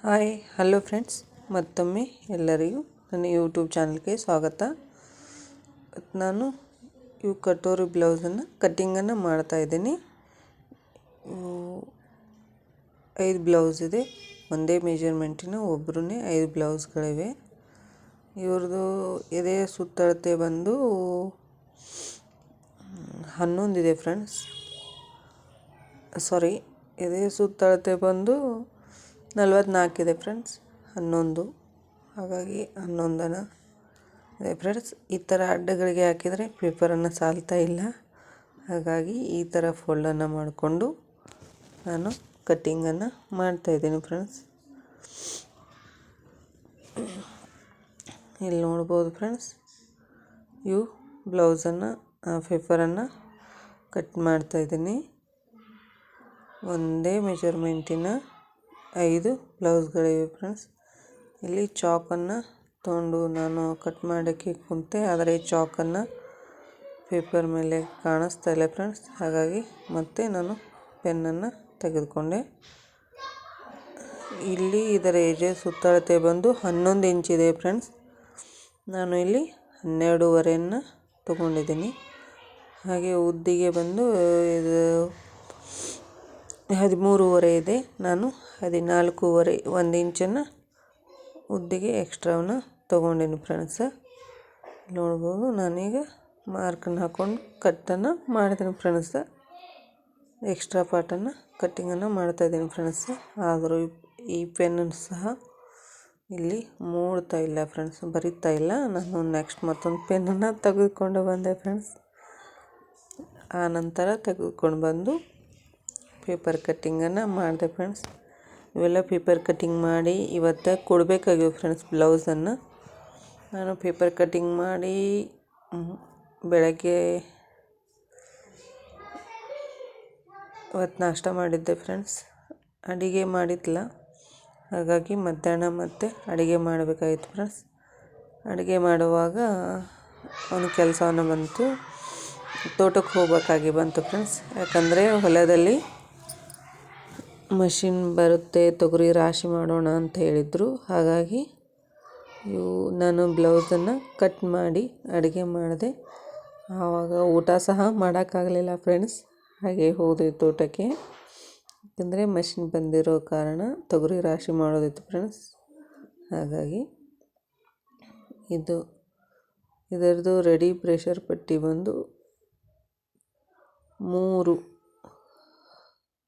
Hi hello friends, ಮತ್ತೊಮ್ಮೆ ಎಲ್ಲರಿಗೂ ನನ್ನ ಯೂಟ್ಯೂಬ್ ಚಾನಲ್ಗೆ ಸ್ವಾಗತ. ನಾನು ಕಟೋರಿ ಬ್ಲೌಸನ್ನು ಕಟ್ಟಿಂಗನ್ನು ಮಾಡ್ತಾಯಿದ್ದೀನಿ. 5 ಬ್ಲೌಸ್ ಇದೆ. ಒಂದೇ ಮೆಜರ್ಮೆಂಟಿನ ಒಬ್ಬರೇ 5 ಬ್ಲೌಸ್ಗಳಿವೆ. ಇವ್ರದ್ದು ಎದೆಯ ಸುತ್ತಳತೆ ಬಂದು 11 ಇದೆ ಫ್ರೆಂಡ್ಸ್. ಎದೆಯ ಸುತ್ತಳತೆ ಬಂದು 44 ಇದೆ ಫ್ರೆಂಡ್ಸ್. 11, ಹಾಗಾಗಿ 11 ಇದೆ ಫ್ರೆಂಡ್ಸ್. ಈ ಥರ ಅಡ್ಡಗಳಿಗೆ ಹಾಕಿದರೆ ಪೇಪರನ್ನು ಸಾಲ್ತಾ ಇಲ್ಲ, ಹಾಗಾಗಿ ಈ ಥರ ಫೋಲ್ಡನ್ನು ಮಾಡಿಕೊಂಡು ನಾನು ಕಟ್ಟಿಂಗನ್ನು ಮಾಡ್ತಾಯಿದ್ದೀನಿ ಫ್ರೆಂಡ್ಸ್. ಇಲ್ಲಿ ನೋಡ್ಬೋದು ಫ್ರೆಂಡ್ಸ್, ಇವು ಬ್ಲೌಸನ್ನು ಪೇಪರನ್ನು ಕಟ್ ಮಾಡ್ತಾಯಿದ್ದೀನಿ. ಒಂದೇ ಮೆಜರ್ಮೆಂಟಿನ 5 ಬ್ಲೌಸ್ಗಳಿವೆ ಫ್ರೆಂಡ್ಸ್. ಇಲ್ಲಿ ಚಾಕನ್ನು ತೊಗೊಂಡು ನಾನು ಕಟ್ ಮಾಡೋಕ್ಕೆ ಕುಂತೆ, ಆದರೆ ಈ ಚಾಕನ್ನು ಪೇಪರ್ ಮೇಲೆ ಕಾಣಿಸ್ತಾ ಇಲ್ಲ ಫ್ರೆಂಡ್ಸ್. ಹಾಗಾಗಿ ಮತ್ತೆ ನಾನು ಪೆನ್ನನ್ನು ತೆಗೆದುಕೊಂಡೆ. ಇಲ್ಲಿ ಇದರ ಎಜೆ ಸುತ್ತಳತೆ ಬಂದು 11 ಇಂಚಿದೆ ಫ್ರೆಂಡ್ಸ್. ನಾನು ಇಲ್ಲಿ 12.5 ತೊಗೊಂಡಿದ್ದೀನಿ. ಹಾಗೆ ಉದ್ದಿಗೆ ಬಂದು ಇದು 13.5 ಇದೆ. ನಾನು 14.5 1 ಇಂಚನ್ನು ಉದ್ದಿಗೆ ಎಕ್ಸ್ಟ್ರಾವನ್ನು ತೊಗೊಂಡಿನಿ ಫ್ರೆಂಡ್ಸ್. ನೋಡ್ಬೋದು, ನಾನೀಗ ಮಾರ್ಕನ್ನು ಹಾಕ್ಕೊಂಡು ಕಟ್ಟನ್ನು ಮಾಡಿದ್ದೀನಿ ಫ್ರೆಂಡ್ಸ್. ಎಕ್ಸ್ಟ್ರಾ ಪಾರ್ಟನ್ನು ಕಟ್ಟಿಂಗನ್ನು ಮಾಡ್ತಾಯಿದ್ದೀನಿ ಫ್ರೆಂಡ್ಸ್. ಆದರೂ ಈ ಪೆನ್ನನ್ನು ಸಹ ಇಲ್ಲಿ ಮೂಡ್ತಾ ಇಲ್ಲ ಫ್ರೆಂಡ್ಸ್, ಬರಿತಾ ಇಲ್ಲ. ನಾನು ನೆಕ್ಸ್ಟ್ ಮತ್ತೊಂದು ಪೆನ್ನನ್ನು ತೆಗೆದುಕೊಂಡು ಬಂದೆ ಫ್ರೆಂಡ್ಸ್. ಆ ನಂತರ ತೆಗೆದುಕೊಂಡು ಬಂದು ಪೇಪರ್ ಕಟ್ಟಿಂಗನ್ನು ಮಾಡಿದೆ ಫ್ರೆಂಡ್ಸ್. ಇವೆಲ್ಲ ಪೇಪರ್ ಕಟ್ಟಿಂಗ್ ಮಾಡಿ ಇವತ್ತು ಕೊಡಬೇಕಾಗಿವೆ ಫ್ರೆಂಡ್ಸ್ ಬ್ಲೌಸನ್ನು. ನಾನು ಪೇಪರ್ ಕಟ್ಟಿಂಗ್ ಮಾಡಿ ಬೆಳಗ್ಗೆ ಇವತ್ತು ನಾಷ್ಟ ಮಾಡಿದ್ದೆ ಫ್ರೆಂಡ್ಸ್. ಅಡುಗೆ ಮಾಡಿದ್ದಿಲ್ಲ, ಹಾಗಾಗಿ ಮಧ್ಯಾಹ್ನ ಮತ್ತೆ ಅಡುಗೆ ಮಾಡಬೇಕಾಗಿತ್ತು ಫ್ರೆಂಡ್ಸ್. ಅಡುಗೆ ಮಾಡುವಾಗ ಒಂದು ಕೆಲಸವನ್ನು ಬಂತು, ತೋಟಕ್ಕೆ ಹೋಗಬೇಕಾಗಿ ಬಂತು ಫ್ರೆಂಡ್ಸ್. ಯಾಕಂದರೆ ಹೊಲದಲ್ಲಿ ಮಷಿನ್ ಬರುತ್ತೆ, ತೊಗರಿ ರಾಶಿ ಮಾಡೋಣ ಅಂತ ಹೇಳಿದರು. ಹಾಗಾಗಿ ನಾನು ಬ್ಲೌಸನ್ನು ಕಟ್ ಮಾಡಿ ಅಡುಗೆ ಮಾಡಿದೆ. ಆವಾಗ ಊಟ ಸಹ ಮಾಡೋಕ್ಕಾಗಲಿಲ್ಲ ಫ್ರೆಂಡ್ಸ್. ಹಾಗೆ ಹೋದೆ ತೋಟಕ್ಕೆ, ಯಾಕಂದರೆ ಮಷಿನ್ ಬಂದಿರೋ ಕಾರಣ ತೊಗರಿ ರಾಶಿ ಮಾಡೋದಿತ್ತು ಫ್ರೆಂಡ್ಸ್. ಹಾಗಾಗಿ ಇದರದ್ದು ರೆಡಿ ಪ್ರೆಷರ್ ಪಟ್ಟಿ ಬಂದು 3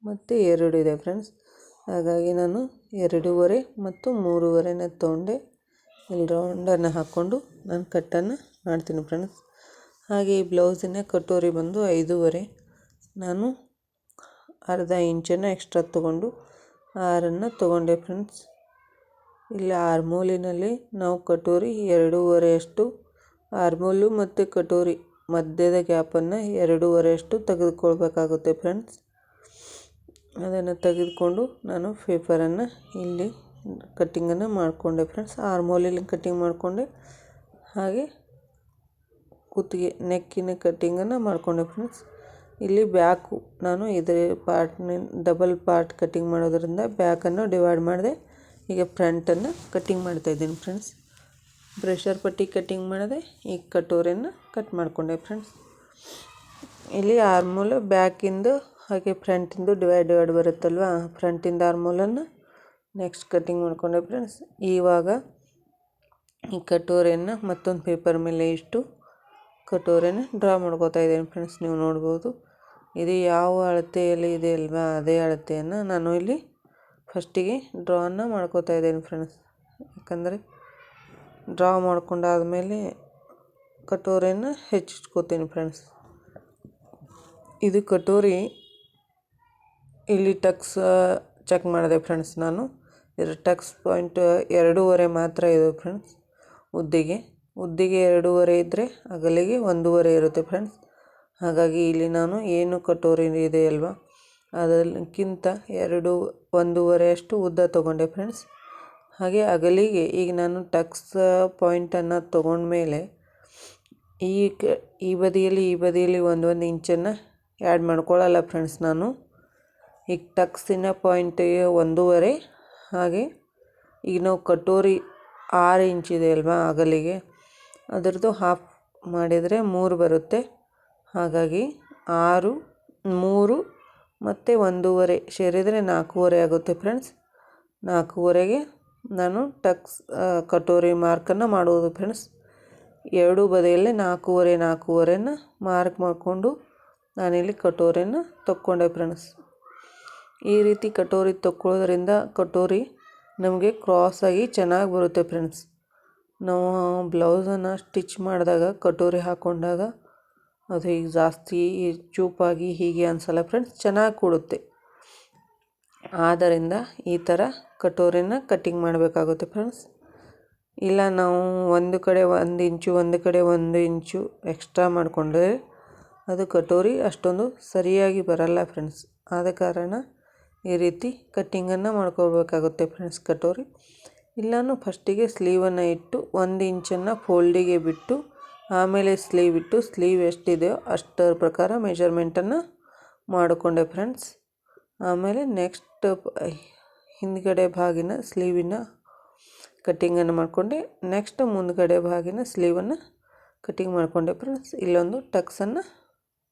ಮತ್ತು 2 ಇದೆ ಫ್ರೆಂಡ್ಸ್. ಹಾಗಾಗಿ ನಾನು 2.5 ಮತ್ತು 3.5 ತೊಗೊಂಡೆ. ಇಲ್ಲಿ ರೌಂಡನ್ನು ಹಾಕ್ಕೊಂಡು ನಾನು ಕಟ್ಟನ್ನು ಮಾಡ್ತೀನಿ ಫ್ರೆಂಡ್ಸ್. ಹಾಗೆ ಈ ಬ್ಲೌಸಿನ ಕಟೋರಿ ಬಂದು 5.5. ನಾನು ಅರ್ಧ ಇಂಚನ್ನು ಎಕ್ಸ್ಟ್ರಾ ತೊಗೊಂಡು 6 ತೊಗೊಂಡೆ ಫ್ರೆಂಡ್ಸ್. ಇಲ್ಲಿ ಆರ್ಮೂಲಿನಲ್ಲಿ ನಾವು ಕಟೋರಿ 2.5 ಆರ್ಮೂಲು ಮತ್ತು ಕಟೋರಿ ಮಧ್ಯದ ಗ್ಯಾಪನ್ನು 2.5 ತೆಗೆದುಕೊಳ್ಬೇಕಾಗುತ್ತೆ ಫ್ರೆಂಡ್ಸ್. ಅದನ್ನು ತೆಗೆದುಕೊಂಡು ನಾನು ಪೇಪರನ್ನು ಇಲ್ಲಿ ಕಟ್ಟಿಂಗನ್ನು ಮಾಡಿಕೊಂಡೆ ಫ್ರೆಂಡ್ಸ್. ಆರ್ಮೋಲಲ್ಲಿ ಕಟ್ಟಿಂಗ್ ಮಾಡಿಕೊಂಡೆ, ಹಾಗೆ ಕುತ್ತಿಗೆ ನೆಕ್ಕಿನ ಕಟ್ಟಿಂಗನ್ನು ಮಾಡಿಕೊಂಡೆ ಫ್ರೆಂಡ್ಸ್. ಇಲ್ಲಿ ಬ್ಯಾಕು ನಾನು ಇದರ ಡಬಲ್ ಪಾರ್ಟ್ ಕಟ್ಟಿಂಗ್ ಮಾಡೋದರಿಂದ ಬ್ಯಾಕನ್ನು ಡಿವೈಡ್ ಮಾಡಿದೆ. ಈಗ ಫ್ರಂಟನ್ನು ಕಟ್ಟಿಂಗ್ ಮಾಡ್ತಾಯಿದ್ದೀನಿ ಫ್ರೆಂಡ್ಸ್. ಪ್ರೆಷರ್ ಪಟ್ಟಿ ಕಟ್ಟಿಂಗ್ ಮಾಡಿದೆ, ಈಗ ಕಟೋರಿಯನ್ನು ಕಟ್ ಮಾಡಿಕೊಂಡೆ ಫ್ರೆಂಡ್ಸ್. ಇಲ್ಲಿ ಆರ್ಮೂಲು ಬ್ಯಾಕಿಂದು ಹಾಗೆ ಫ್ರಂಟಿಂದು ಡಿವೈಡ್ ಬರುತ್ತಲ್ವ, ಫ್ರಂಟಿಂದ ಆರ್ಮೂಲನ್ನು ನೆಕ್ಸ್ಟ್ ಕಟ್ಟಿಂಗ್ ಮಾಡಿಕೊಂಡೆ ಫ್ರೆಂಡ್ಸ್. ಇವಾಗ ಈ ಕಟೋರಿಯನ್ನು ಮತ್ತೊಂದು ಪೇಪರ್ ಮೇಲೆ ಇಷ್ಟು ಕಟೋರಿಯನ್ನು ಡ್ರಾ ಮಾಡ್ಕೋತಾ ಇದ್ದೀನಿ ಫ್ರೆಂಡ್ಸ್. ನೀವು ನೋಡ್ಬೋದು, ಇದು ಯಾವ ಅಳತೆಯಲ್ಲಿ ಇದೆ ಅಲ್ವಾ, ಅದೇ ಅಳತೆಯನ್ನು ನಾನು ಇಲ್ಲಿ ಫಸ್ಟಿಗೆ ಡ್ರಾವನ್ನು ಮಾಡ್ಕೋತಾ ಇದ್ದೀನಿ ಫ್ರೆಂಡ್ಸ್. ಯಾಕಂದರೆ ಡ್ರಾ ಮಾಡ್ಕೊಂಡಾದಮೇಲೆ ಕಟೋರಿಯನ್ನು ಹೆಚ್ಚಿಟ್ಕೋತೀನಿ ಫ್ರೆಂಡ್ಸ್. ಇದು ಕಟೋರಿ ಇಲ್ಲಿ ಟಕ್ಸ್ ಚೆಕ್ ಮಾಡಿದೆ ಫ್ರೆಂಡ್ಸ್. ನಾನು ಇದರ ಟಕ್ಸ್ ಪಾಯಿಂಟ್ 2.5 ಮಾತ್ರ ಇದೆ ಫ್ರೆಂಡ್ಸ್. ಉದ್ದಿಗೆ 2.5 ಇದ್ದರೆ ಅಗಲಿಗೆ 1.5 ಇರುತ್ತೆ ಫ್ರೆಂಡ್ಸ್. ಹಾಗಾಗಿ ಇಲ್ಲಿ ನಾನು ಏನು ಕಟೋರಿ ಇದೆ ಅಲ್ವಾ, ಅದಕ್ಕಿಂತ 1.5 ಉದ್ದ ತೊಗೊಂಡೆ ಫ್ರೆಂಡ್ಸ್. ಹಾಗೆ ಅಗಲಿಗೆ ಈಗ ನಾನು ಟಕ್ಸ್ ಪಾಯಿಂಟನ್ನು ತೊಗೊಂಡ್ಮೇಲೆ ಈ ಬದಿಯಲ್ಲಿ 1 ಇಂಚನ್ನು ಆ್ಯಡ್ ಮಾಡ್ಕೊಳ್ಳಲ್ಲ ಫ್ರೆಂಡ್ಸ್. ನಾನು ಈಗ ಟಕ್ಸಿನ ಪಾಯಿಂಟಿಗೆ 1.5 ಹಾಗೆ ಈಗ ನಾವು ಕಟೋರಿ 6 ಇಂಚಿದೆ ಅಲ್ವಾ ಅಗಲಿಗೆ, ಅದರದ್ದು ಹಾಫ್ ಮಾಡಿದರೆ 3 ಬರುತ್ತೆ. ಹಾಗಾಗಿ 6, 3 ಮತ್ತು 1.5 ಸೇರಿದರೆ 4.5 ಆಗುತ್ತೆ ಫ್ರೆಂಡ್ಸ್. 4.5ಗೆ ನಾನು ಕಟೋರಿ ಮಾರ್ಕನ್ನು ಮಾಡುವುದು ಫ್ರೆಂಡ್ಸ್. ಎರಡೂ ಬದಿಯಲ್ಲಿ 4.5ನ ಮಾರ್ಕ್ ಮಾಡಿಕೊಂಡು ನಾನಿಲ್ಲಿ ಕಟೋರಿಯನ್ನು ತಕ್ಕೊಂಡೆ ಫ್ರೆಂಡ್ಸ್. ಈ ರೀತಿ ಕಟೋರಿ ತಕ್ಕೊಳ್ಳೋದ್ರಿಂದ ಕಟೋರಿ ನಮಗೆ ಕ್ರಾಸಾಗಿ ಚೆನ್ನಾಗಿ ಬರುತ್ತೆ ಫ್ರೆಂಡ್ಸ್. ನಾವು ಬ್ಲೌಸನ್ನು ಸ್ಟಿಚ್ ಮಾಡಿದಾಗ ಕಟೋರಿ ಹಾಕ್ಕೊಂಡಾಗ ಅದು ಈಗ ಜಾಸ್ತಿ ಚೂಪಾಗಿ ಹೀಗೆ ಅನಿಸಲ್ಲ ಫ್ರೆಂಡ್ಸ್, ಚೆನ್ನಾಗಿ ಕೂಡುತ್ತೆ. ಆದ್ದರಿಂದ ಈ ಥರ ಕಟೋರಿನ ಕಟ್ಟಿಂಗ್ ಮಾಡಬೇಕಾಗುತ್ತೆ ಫ್ರೆಂಡ್ಸ್. ಇಲ್ಲ ನಾವು ಒಂದು ಕಡೆ 1 ಇಂಚು ಒಂದು ಕಡೆ 1 ಇಂಚು ಎಕ್ಸ್ಟ್ರಾ ಮಾಡಿಕೊಂಡ್ರೆ ಅದು ಕಟೋರಿ ಅಷ್ಟೊಂದು ಸರಿಯಾಗಿ ಬರಲ್ಲ ಫ್ರೆಂಡ್ಸ್. ಆದ ಕಾರಣ ಈ ರೀತಿ ಕಟ್ಟಿಂಗನ್ನು ಮಾಡ್ಕೋಬೇಕಾಗುತ್ತೆ ಫ್ರೆಂಡ್ಸ್ ಕಟೋರಿ. ಇಲ್ಲಾನು ಫಸ್ಟಿಗೆ ಸ್ಲೀವನ್ನು ಇಟ್ಟು 1 ಇಂಚನ್ನು ಫೋಲ್ಡಿಗೆ ಬಿಟ್ಟು ಆಮೇಲೆ ಸ್ಲೀವ್ ಇಟ್ಟು ಸ್ಲೀವ್ ಎಷ್ಟಿದೆಯೋ ಅಷ್ಟರ ಪ್ರಕಾರ ಮೆಜರ್ಮೆಂಟನ್ನು ಮಾಡಿಕೊಂಡೆ ಫ್ರೆಂಡ್ಸ್. ಆಮೇಲೆ ನೆಕ್ಸ್ಟ್ ಹಿಂದ್ಗಡೆ ಭಾಗಿನ ಸ್ಲೀವಿನ ಕಟ್ಟಿಂಗನ್ನು ಮಾಡಿಕೊಂಡೆ. ನೆಕ್ಸ್ಟ್ ಮುಂದ್ಗಡೆ ಭಾಗಿನ ಸ್ಲೀವನ್ನು ಕಟ್ಟಿಂಗ್ ಮಾಡಿಕೊಂಡೆ ಫ್ರೆಂಡ್ಸ್. ಇಲ್ಲೊಂದು ಟಕ್ಸನ್ನು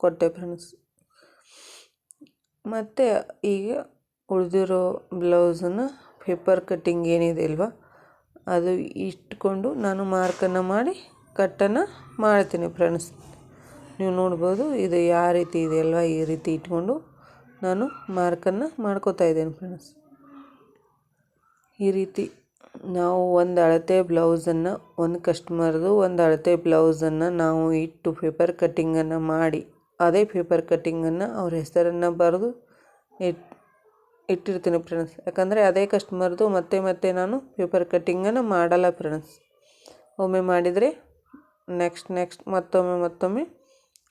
ಕೊಟ್ಟೆ ಫ್ರೆಂಡ್ಸ್. ಮತ್ತು ಈಗ ಉಳಿದಿರೋ ಬ್ಲೌಸನ್ನು ಪೇಪರ್ ಕಟ್ಟಿಂಗ್ ಏನಿದೆ ಅಲ್ವಾ ಅದು ಇಟ್ಕೊಂಡು ನಾನು ಮಾರ್ಕನ್ನು ಮಾಡಿ ಕಟ್ಟನ್ನು ಮಾಡ್ತೀನಿ ಫ್ರೆಂಡ್ಸ್. ನೀವು ನೋಡ್ಬೋದು ಇದು ಯಾವ ರೀತಿ ಇದೆ ಅಲ್ವಾ, ಈ ರೀತಿ ಇಟ್ಕೊಂಡು ನಾನು ಮಾರ್ಕನ್ನು ಮಾಡ್ಕೋತಾ ಇದ್ದೇನೆ ಫ್ರೆಂಡ್ಸ್. ಈ ರೀತಿ ನಾವು ಒಂದು ಅಳತೆ ಬ್ಲೌಸನ್ನು ಒಂದು ಕಸ್ಟಮರ್ದು ಒಂದು ಅಳತೆ ಬ್ಲೌಸನ್ನು ನಾವು ಇಟ್ಟು ಪೇಪರ್ ಕಟ್ಟಿಂಗನ್ನು ಮಾಡಿ ಅದೇ ಪೇಪರ್ ಕಟ್ಟಿಂಗನ್ನು ಅವ್ರ ಹೆಸರನ್ನು ಬರೆದು ಇಟ್ಟಿರ್ತೀನಿ ಫ್ರೆಂಡ್ಸ್. ಯಾಕಂದರೆ ಅದೇ ಕಸ್ಟಮರ್ದು ಮತ್ತೆ ಮತ್ತೆ ನಾನು ಪೇಪರ್ ಕಟ್ಟಿಂಗನ್ನು ಮಾಡಲ್ಲ ಫ್ರೆಂಡ್ಸ್. ಒಮ್ಮೆ ಮಾಡಿದರೆ ನೆಕ್ಸ್ಟ್ ಮತ್ತೊಮ್ಮೆ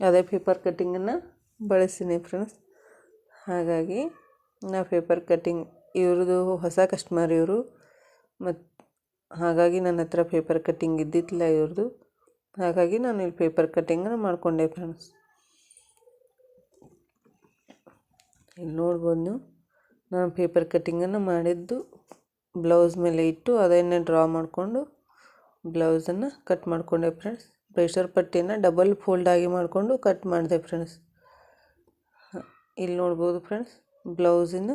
ಅದೇ ಪೇಪರ್ ಕಟ್ಟಿಂಗನ್ನು ಬಳಸ್ತೀನಿ ಫ್ರೆಂಡ್ಸ್. ಹಾಗಾಗಿ ನಾ ಪೇಪರ್ ಕಟ್ಟಿಂಗ್ ಇವ್ರದ್ದು ಹೊಸ ಕಸ್ಟಮರ್ ಇವರು, ಮತ್ತು ಹಾಗಾಗಿ ನನ್ನ ಹತ್ರ ಪೇಪರ್ ಕಟ್ಟಿಂಗ್ ಇದ್ದಿದ್ದಿಲ್ಲ ಇವ್ರದ್ದು. ಹಾಗಾಗಿ ನಾನು ಇಲ್ಲಿ ಪೇಪರ್ ಕಟ್ಟಿಂಗನ್ನು ಮಾಡಿಕೊಂಡೆ ಫ್ರೆಂಡ್ಸ್. ಇಲ್ಲಿ ನೋಡ್ಬೋದು ನೀವು, ನಾನು ಪೇಪರ್ ಕಟ್ಟಿಂಗನ್ನು ಮಾಡಿದ್ದು ಬ್ಲೌಸ್ ಮೇಲೆ ಇಟ್ಟು ಅದನ್ನೇ ಡ್ರಾ ಮಾಡಿಕೊಂಡು ಬ್ಲೌಸನ್ನು ಕಟ್ ಮಾಡಿಕೊಂಡೆ ಫ್ರೆಂಡ್ಸ್. ಪ್ರೆಷರ್ ಪಟ್ಟಿಯನ್ನು ಡಬಲ್ ಫೋಲ್ಡಾಗಿ ಮಾಡಿಕೊಂಡು ಕಟ್ ಮಾಡಿದೆ ಫ್ರೆಂಡ್ಸ್. ಇಲ್ಲಿ ನೋಡ್ಬೋದು ಫ್ರೆಂಡ್ಸ್, ಬ್ಲೌಸಿನ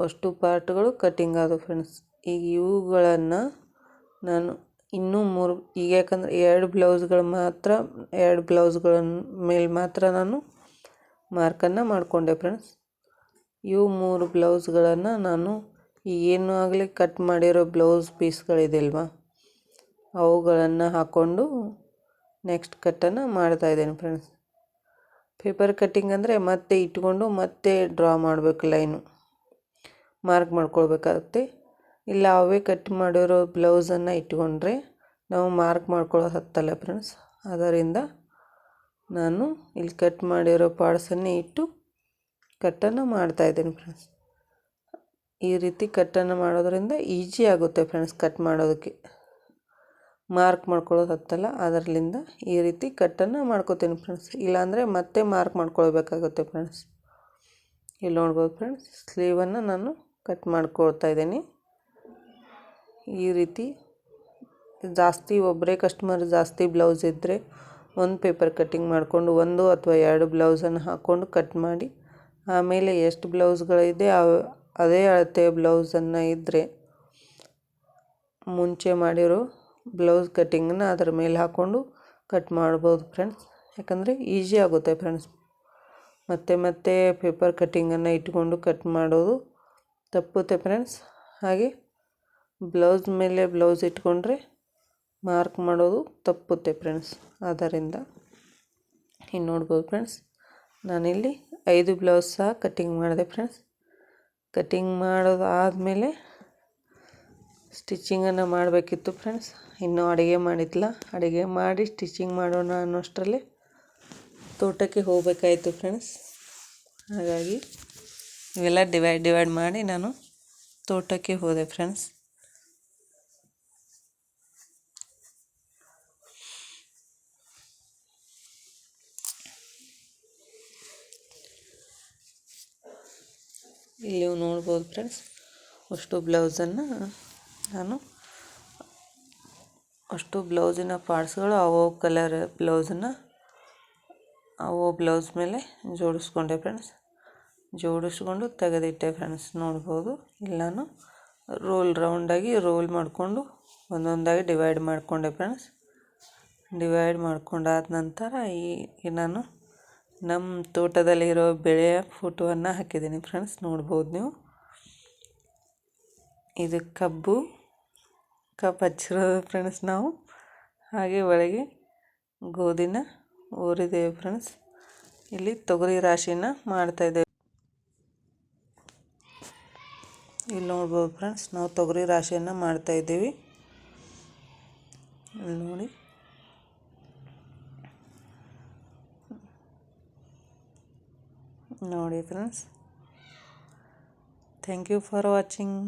ಅಷ್ಟು ಪಾರ್ಟ್ಗಳು ಕಟ್ಟಿಂಗ್ ಆದವು ಫ್ರೆಂಡ್ಸ್. ಈಗ ಇವುಗಳನ್ನು ನಾನು ಇನ್ನೂ 3 ಈಗ ಯಾಕಂದರೆ 2 ಬ್ಲೌಸ್ಗಳ ಮೇಲೆ ಮಾತ್ರ ನಾನು ಮಾರ್ಕನ್ನು ಮಾಡಿಕೊಂಡೆ ಫ್ರೆಂಡ್ಸ್. ಇವು 3 ಬ್ಲೌಸ್ಗಳನ್ನು ನಾನು ಏನು ಆಗಲಿ ಕಟ್ ಮಾಡಿರೋ ಬ್ಲೌಸ್ ಪೀಸ್ಗಳಿದೆ ಅಲ್ವಾ ಅವುಗಳನ್ನು ಹಾಕ್ಕೊಂಡು ನೆಕ್ಸ್ಟ್ ಕಟ್ಟನ್ನು ಮಾಡ್ತಾಯಿದ್ದೇನೆ ಫ್ರೆಂಡ್ಸ್. ಪೇಪರ್ ಕಟ್ಟಿಂಗ್ ಅಂದರೆ ಮತ್ತೆ ಇಟ್ಕೊಂಡು ಮತ್ತೆ ಡ್ರಾ ಮಾಡಬೇಕು, ಲೈನು ಮಾರ್ಕ್ ಮಾಡ್ಕೊಳ್ಬೇಕಾಗುತ್ತೆ. ಇಲ್ಲ ಅವೇ ಕಟ್ ಮಾಡಿರೋ ಬ್ಲೌಸನ್ನು ಇಟ್ಕೊಂಡ್ರೆ ನಾವು ಮಾರ್ಕ್ ಮಾಡ್ಕೊಳ್ಳೋ ಹತ್ತಲ್ಲ ಫ್ರೆಂಡ್ಸ್. ಅದರಿಂದ ನಾನು ಇಲ್ಲಿ ಕಟ್ ಮಾಡಿರೋ ಪಾರ್ಟ್ಸನ್ನೇ ಇಟ್ಟು ಕಟ್ಟನ್ನು ಮಾಡ್ತಾಯಿದ್ದೇನೆ ಫ್ರೆಂಡ್ಸ್. ಈ ರೀತಿ ಕಟ್ಟನ್ನು ಮಾಡೋದ್ರಿಂದ ಈಜಿ ಆಗುತ್ತೆ ಫ್ರೆಂಡ್ಸ್ ಕಟ್ ಮಾಡೋದಕ್ಕೆ, ಮಾರ್ಕ್ ಮಾಡ್ಕೊಳ್ಳೋದು ಹತ್ತಲ್ಲ. ಅದರಿಂದ ಈ ರೀತಿ ಕಟ್ಟನ್ನು ಮಾಡ್ಕೋತೀನಿ ಫ್ರೆಂಡ್ಸ್. ಇಲ್ಲಾಂದರೆ ಮತ್ತೆ ಮಾರ್ಕ್ ಮಾಡ್ಕೊಳ್ಬೇಕಾಗುತ್ತೆ ಫ್ರೆಂಡ್ಸ್. ಇಲ್ಲಿ ನೋಡ್ಬೋದು ಫ್ರೆಂಡ್ಸ್, ಸ್ಲೀವನ್ನು ನಾನು ಕಟ್ ಮಾಡ್ಕೊಳ್ತಾ ಇದ್ದೀನಿ. ಈ ರೀತಿ ಒಬ್ಬರೇ ಕಸ್ಟಮರ್ ಜಾಸ್ತಿ ಬ್ಲೌಸ್ ಇದ್ದರೆ ಒಂದು ಪೇಪರ್ ಕಟ್ಟಿಂಗ್ ಮಾಡಿಕೊಂಡು 1 ಅಥವಾ 2 ಬ್ಲೌಸನ್ನು ಹಾಕ್ಕೊಂಡು ಕಟ್ ಮಾಡಿ ಆಮೇಲೆ ಎಷ್ಟು ಬ್ಲೌಸ್ಗಳಿದೆ ಅದೇ ಅಳತೆ ಬ್ಲೌಸನ್ನು ಇದ್ದರೆ ಮುಂಚೆ ಮಾಡಿರೋ ಬ್ಲೌಸ್ ಕಟ್ಟಿಂಗನ್ನು ಅದರ ಮೇಲೆ ಹಾಕ್ಕೊಂಡು ಕಟ್ ಮಾಡ್ಬೋದು ಫ್ರೆಂಡ್ಸ್. ಯಾಕಂದರೆ ಈಸಿ ಆಗುತ್ತೆ ಫ್ರೆಂಡ್ಸ್. ಮತ್ತೆ ಪೇಪರ್ ಕಟ್ಟಿಂಗನ್ನು ಇಟ್ಕೊಂಡು ಕಟ್ ಮಾಡೋದು ತಪ್ಪುತ್ತೆ ಫ್ರೆಂಡ್ಸ್. ಹಾಗೆ ಬ್ಲೌಸ್ ಮೇಲೆ ಬ್ಲೌಸ್ ಇಟ್ಕೊಂಡ್ರೆ ಮಾರ್ಕ್ ಮಾಡೋದು ತಪ್ಪುತ್ತೆ ಫ್ರೆಂಡ್ಸ್. ಆದ್ದರಿಂದ ಇನ್ನು ನೋಡ್ಬೋದು ಫ್ರೆಂಡ್ಸ್, ನಾನಿಲ್ಲಿ 5 ಬ್ಲೌಸ್ ಸಹ ಕಟ್ಟಿಂಗ್ ಮಾಡಿದೆ ಫ್ರೆಂಡ್ಸ್. ಕಟ್ಟಿಂಗ್ ಮಾಡೋದು ಆದಮೇಲೆ ಸ್ಟಿಚಿಂಗನ್ನು ಮಾಡಬೇಕಿತ್ತು ಫ್ರೆಂಡ್ಸ್. ಇನ್ನೂ ಅಡುಗೆ ಮಾಡಿದ್ದಿಲ್ಲ. ಅಡುಗೆ ಮಾಡಿ ಸ್ಟಿಚಿಂಗ್ ಮಾಡೋಣ ಅನ್ನೋಷ್ಟರಲ್ಲೇ ತೋಟಕ್ಕೆ ಹೋಗಬೇಕಾಯಿತು ಫ್ರೆಂಡ್ಸ್. ಹಾಗಾಗಿ ಇವೆಲ್ಲ ಡಿವೈಡ್ ಮಾಡಿ ನಾನು ತೋಟಕ್ಕೆ ಹೋದೆ ಫ್ರೆಂಡ್ಸ್. ಇಲ್ಲಿ ನೋಡ್ಬೋದು ಫ್ರೆಂಡ್ಸ್, ಅಷ್ಟು ಬ್ಲೌಸನ್ನು ನಾನು ಅಷ್ಟು ಬ್ಲೌಸಿನ ಪಾರ್ಟ್ಸ್ಗಳು ಅವು ಕಲರ್ ಬ್ಲೌಸನ್ನು ಅವು ಬ್ಲೌಸ್ ಮೇಲೆ ಜೋಡಿಸ್ಕೊಂಡೆ ಫ್ರೆಂಡ್ಸ್. ಜೋಡಿಸ್ಕೊಂಡು ತೆಗೆದಿಟ್ಟೆ ಫ್ರೆಂಡ್ಸ್. ನೋಡ್ಬೋದು ಇಲ್ಲಿ ನಾನು ರೌಂಡಾಗಿ ರೋಲ್ ಮಾಡಿಕೊಂಡು ಒಂದೊಂದಾಗಿ ಡಿವೈಡ್ ಮಾಡಿಕೊಂಡೆ ಫ್ರೆಂಡ್ಸ್. ಡಿವೈಡ್ ಮಾಡ್ಕೊಂಡಾದ ನಂತರ ಈ ನಾನು ನಮ್ಮ ತೋಟದಲ್ಲಿರೋ ಬೆಳೆಯ ಫೋಟೋವನ್ನು ಹಾಕಿದ್ದೀನಿ ಫ್ರೆಂಡ್ಸ್. ನೋಡ್ಬೋದು ನೀವು. ಇದು ಕಬ್ಬು ಹಚ್ಚಿರೋದು ಫ್ರೆಂಡ್ಸ್ ನಾವು. ಹಾಗೆ ಒಳಗೆ ಗೋಧಿನ ಊರಿದ್ದೇವೆ ಫ್ರೆಂಡ್ಸ್. ಇಲ್ಲಿ ತೊಗರಿ ರಾಶಿನ ಮಾಡ್ತಾಯಿದ್ದೇವೆ. ಇಲ್ಲಿ ನೋಡ್ಬೋದು ಫ್ರೆಂಡ್ಸ್, ನಾವು ತೊಗರಿ ರಾಶಿಯನ್ನು ಮಾಡ್ತಾಯಿದ್ದೀವಿ. ಇಲ್ಲಿ ನೋಡಿ friends. Thank you for watching.